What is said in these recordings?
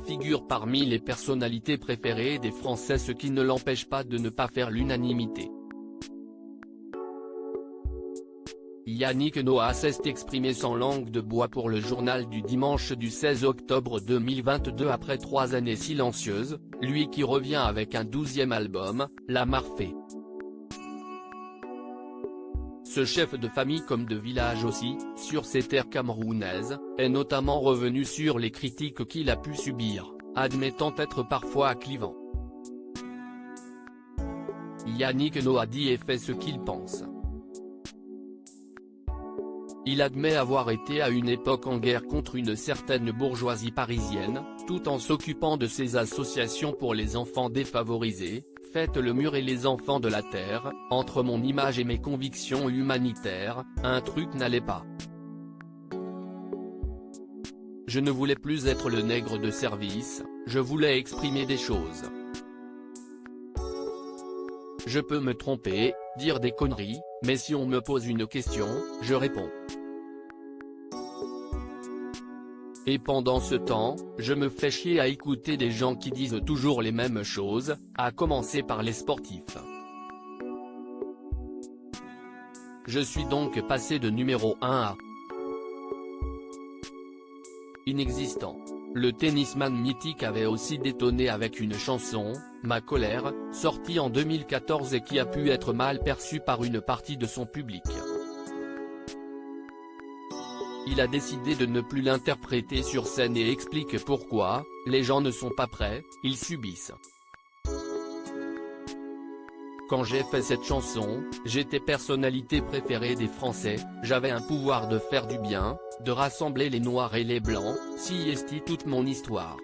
figure parmi les personnalités préférées des Français, ce qui ne l'empêche pas de ne pas faire l'unanimité. Yannick Noah s'est exprimé sans langue de bois pour le journal du dimanche du 16 octobre 2022 après 3 années silencieuses, lui qui revient avec un 12e album, La Marfée. Ce chef de famille comme de village aussi, sur ses terres camerounaises, est notamment revenu sur les critiques qu'il a pu subir, admettant être parfois clivant. Yannick Noah dit et fait ce qu'il pense. Il admet avoir été à une époque en guerre contre une certaine bourgeoisie parisienne, tout en s'occupant de ses associations pour les enfants défavorisés, Faites le mur et les enfants de la terre, entre mon image et mes convictions humanitaires, un truc n'allait pas. Je ne voulais plus être le nègre de service, je voulais exprimer des choses. Je peux me tromper, dire des conneries, mais si on me pose une question, je réponds. Et pendant ce temps, je me fais chier à écouter des gens qui disent toujours les mêmes choses, à commencer par les sportifs. Je suis donc passé de numéro 1 à inexistant. Le tennisman mythique avait aussi détonné avec une chanson, Ma colère, sortie en 2014 et qui a pu être mal perçue par une partie de son public. Il a décidé de ne plus l'interpréter sur scène et explique pourquoi, les gens ne sont pas prêts, ils subissent. Quand j'ai fait cette chanson, j'étais personnalité préférée des Français, j'avais un pouvoir de faire du bien, de rassembler les noirs et les blancs, si est toute mon histoire.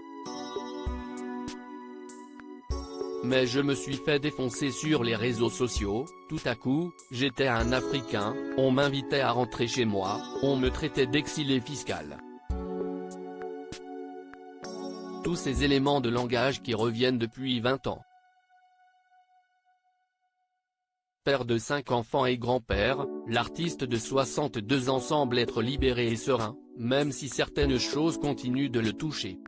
Mais je me suis fait défoncer sur les réseaux sociaux, tout à coup, j'étais un Africain, on m'invitait à rentrer chez moi, on me traitait d'exilé fiscal. Tous ces éléments de langage qui reviennent depuis 20 ans. Père de 5 enfants et grand-père, l'artiste de 62 ans semble être libéré et serein, même si certaines choses continuent de le toucher.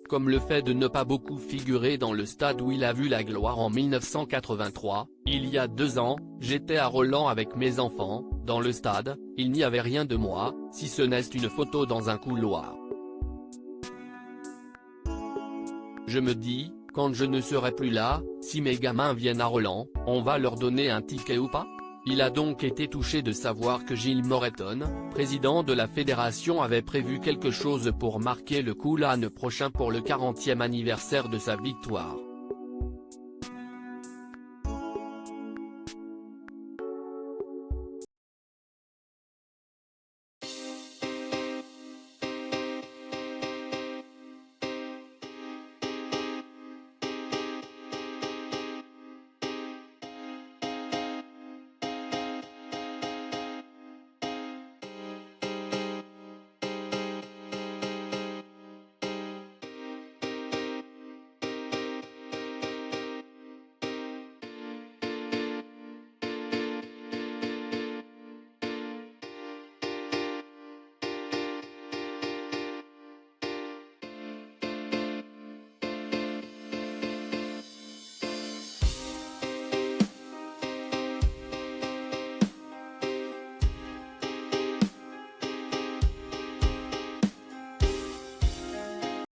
Comme le fait de ne pas beaucoup figurer dans le stade où il a vu la gloire en 1983, il y a 2 ans, j'étais à Roland avec mes enfants, dans le stade, il n'y avait rien de moi, si ce n'est une photo dans un couloir. Je me dis, quand je ne serai plus là, si mes gamins viennent à Roland, on va leur donner un ticket ou pas ? Il a donc été touché de savoir que Gilles Moreton, président de la fédération, avait prévu quelque chose pour marquer le coup l'an prochain pour le 40e anniversaire de sa victoire.